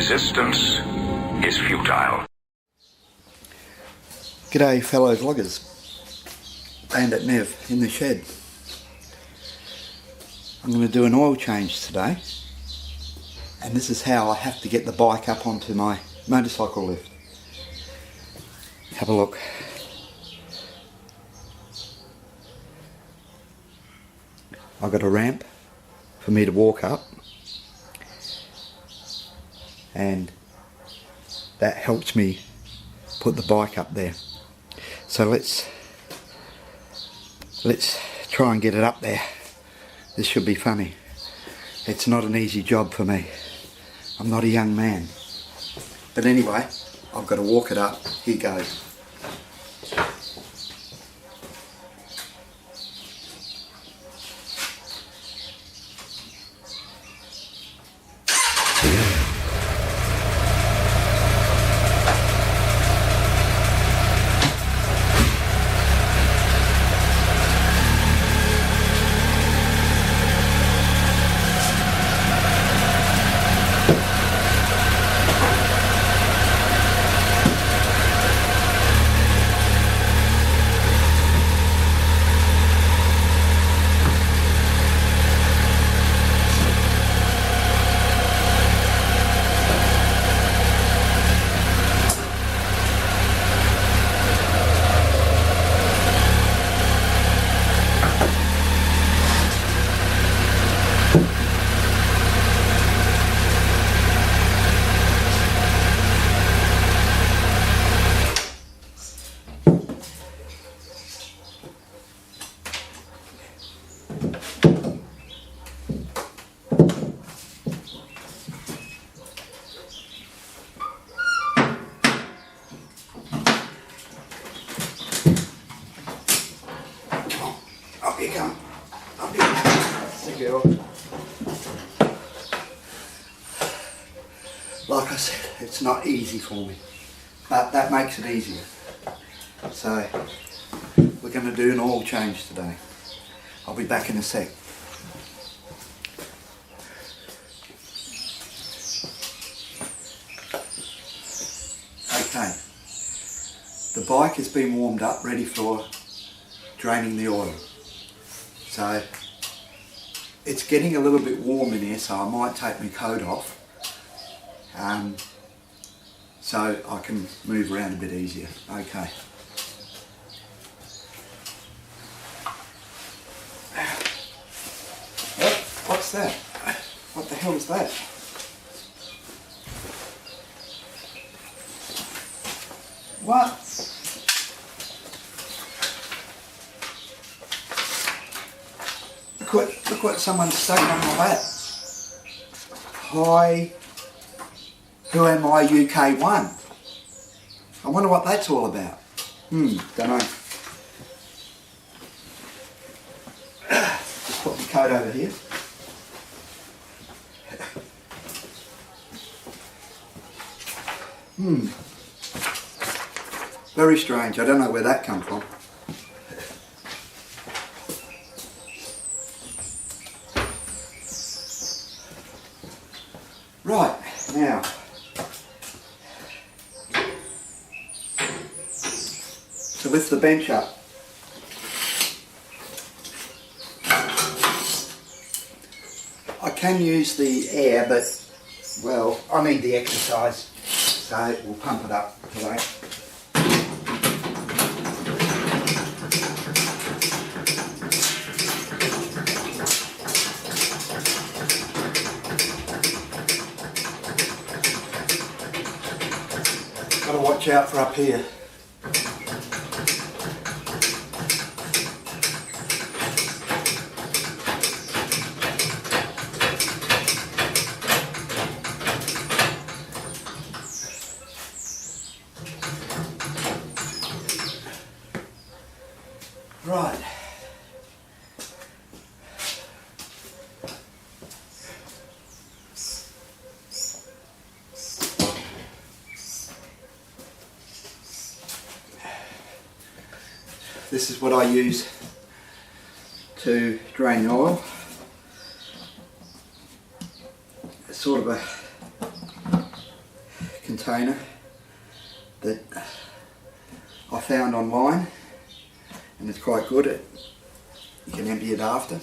Resistance is futile. G'day fellow vloggers, Bandit Nev in the shed. I'm going to do an oil change today, and this is how I have to get the bike up onto my motorcycle lift. Have a look. I've got a ramp for me to walk up, and that helps me put the bike up there. So let's try and get it up there. This should be funny. It's not an easy job for me. I'm not a young man. But anyway, I've got to walk it up. Here goes. Up you come. Up you come. That's the girl. Like I said, it's not easy for me, but that makes it easier. So we're going to do an oil change today. I'll be back in a sec. Okay, the bike has been warmed up, ready for draining the oil. So it's getting a little bit warm in here, so I might take my coat off so I can move around a bit easier. Okay. What's that? What the hell is that? What? Look what someone's stuck on my lap. Hi, who am I UK1? I wonder what that's all about. Don't know. Just put my coat over here. Very strange, I don't know where that come from. Right, now, to lift the bench up. I can use the air, but, well, I need the exercise, so we'll pump it up today. Got to watch out for up here. Right. This is what I use to drain the oil. It's sort of a container that I found online, and it's quite good. You can empty it after.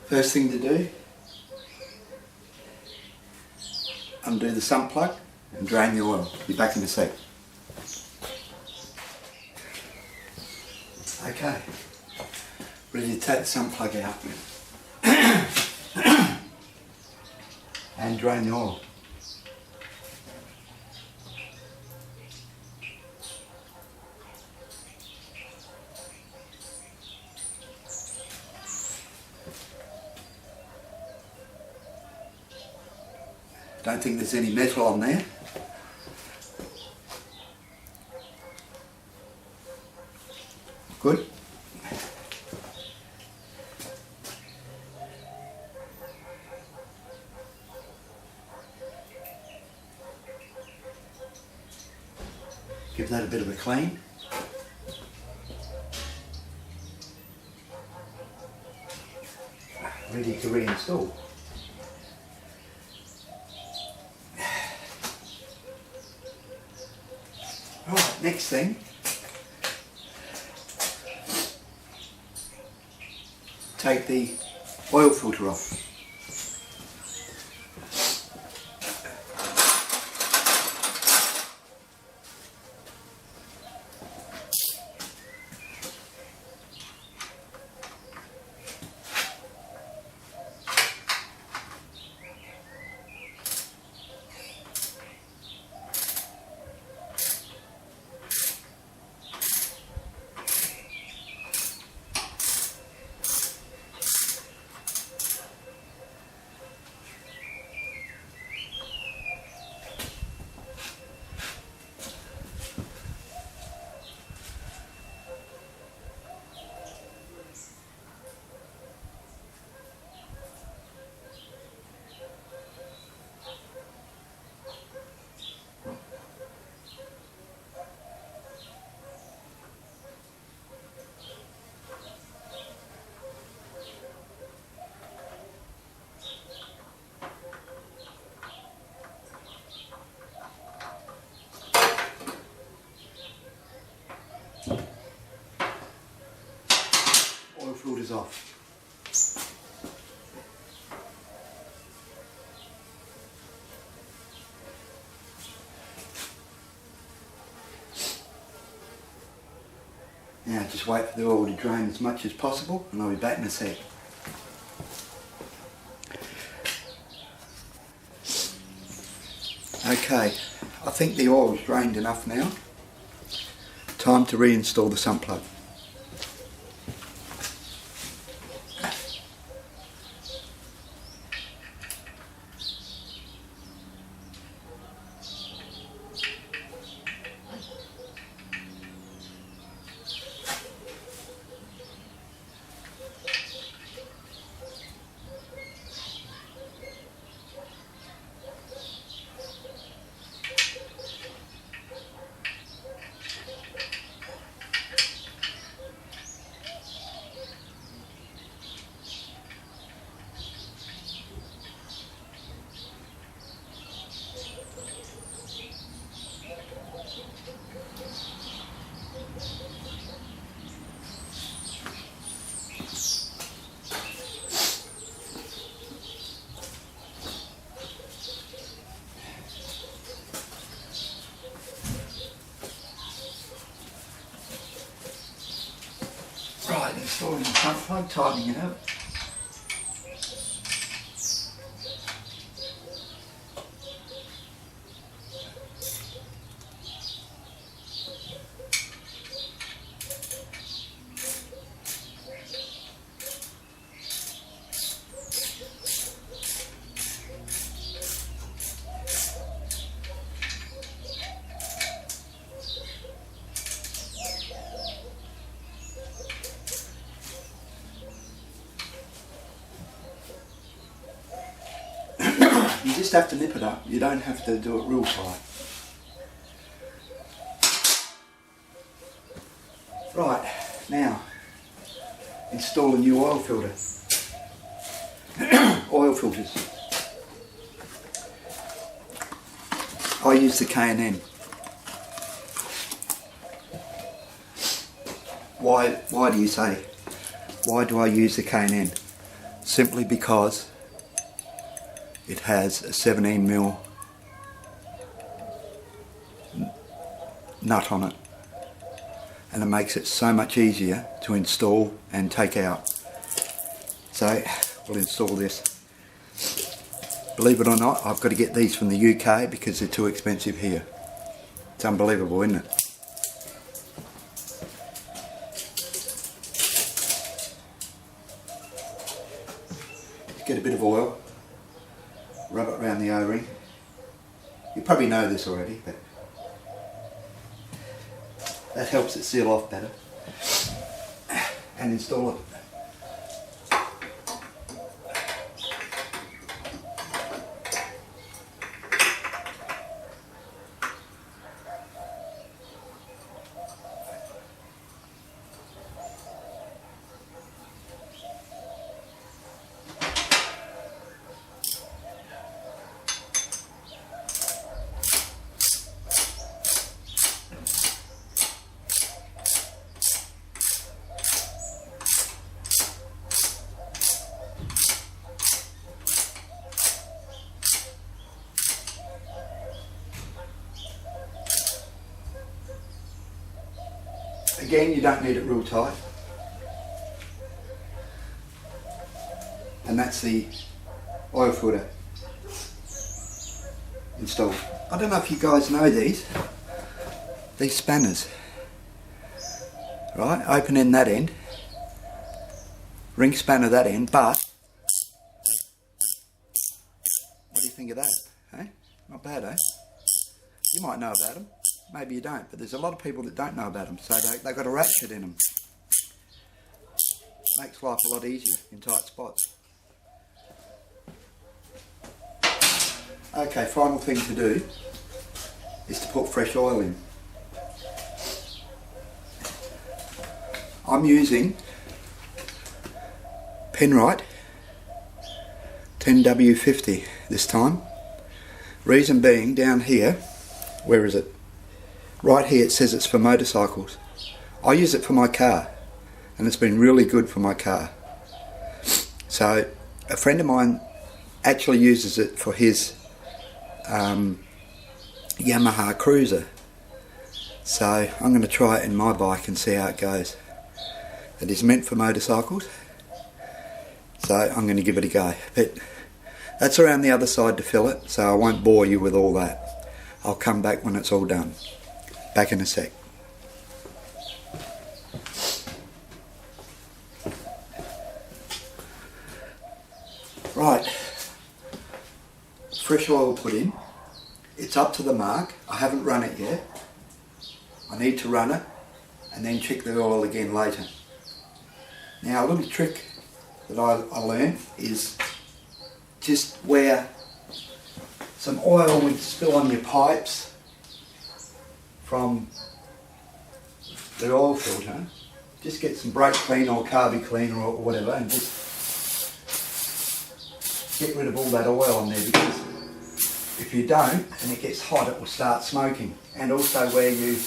First thing to do, undo the sump plug and drain the oil. Be back in a sec. Okay, ready to take the sump plug out and drain the oil. Don't think there's any metal on there. Good. Give that a bit of a clean. Ready to reinstall. Right, next thing, take the oil filter off. Oil filter's off. Now just wait for the oil to drain as much as possible and I'll be back in a sec. Okay, I think the oil's drained enough now. Time to reinstall the sump plug. Right, installing the front plug, tightening it up. You just have to nip it up, you don't have to do it real tight. Right, now install a new oil filter. Oil filters. I use the K&N. Why do you say? Why do I use the K&N? Simply because it has a 17mm nut on it, and it makes it so much easier to install and take out. So we'll install this. Believe it or not, I've got to get these from the UK because they're too expensive here. It's unbelievable, isn't it? Get a bit of oil, rub it around the O-ring. You probably know this already, but that helps it seal off better. And install it. Again, you don't need it real tight. And that's the oil filter installed. I don't know if you guys know these spanners. Right, open in that end, ring spanner that end, but what do you think of that? Eh? Not bad, eh? You might know about them. Maybe you don't, but there's a lot of people that don't know about them, so they've got a ratchet in them. Makes life a lot easier in tight spots. Okay, final thing to do is to put fresh oil in. I'm using Penrite 10W50 this time. Reason being, down here, where is it? Right here it says it's for motorcycles. I use it for my car and it's been really good for my car. So a friend of mine actually uses it for his Yamaha Cruiser. So I'm going to try it in my bike and see how it goes. It is meant for motorcycles, so I'm going to give it a go. But that's around the other side to fill it, so I won't bore you with all that. I'll come back when it's all done. Back in a sec. Right, fresh oil put in. It's up to the mark. I haven't run it yet. I need to run it and then check the oil again later. Now, a little trick that I learned is just where some oil would spill on your pipes from the oil filter, just get some brake cleaner or carby cleaner or whatever and just get rid of all that oil on there, because if you don't and it gets hot, it will start smoking. And also where you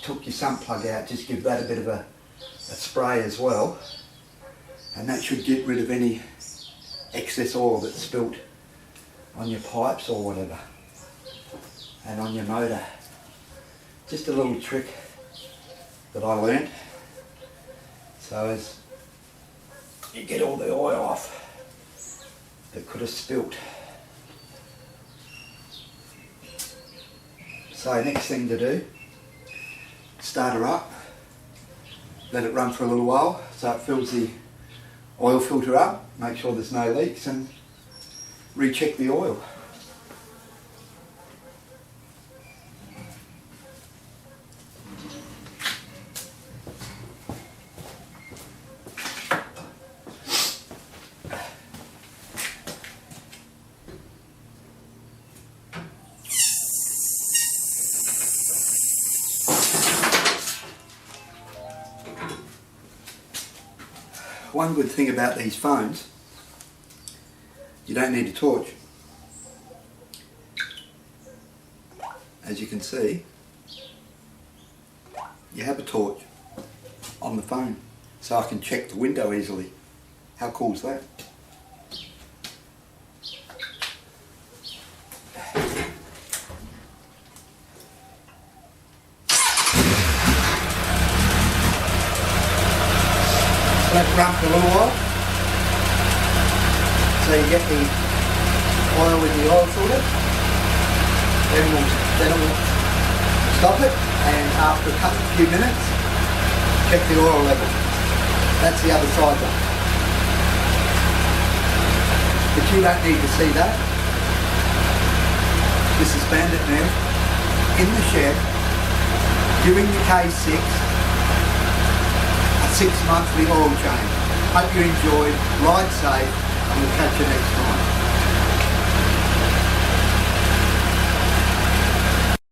took your sump plug out, just give that a bit of a spray as well, and that should get rid of any excess oil that's spilt on your pipes or whatever, and on your motor. Just a little trick that I learnt, so as you get all the oil off that could have spilt. So next thing to do, start her up, let it run for a little while so it fills the oil filter up, make sure there's no leaks, and recheck the oil. one good thing about these phones, you don't need a torch. As you can see, you have a torch on the phone, so I can check the window easily. How cool is that? Let it run for a little while. So you get the oil with the oil filter. Then we'll stop it, and after a few minutes, check the oil level. That's the other side one. But you don't need to see that. This is Bandit now, in the shed, doing the K6, a 6-monthly oil change. Hope you enjoyed, ride safe, and we'll catch you next time.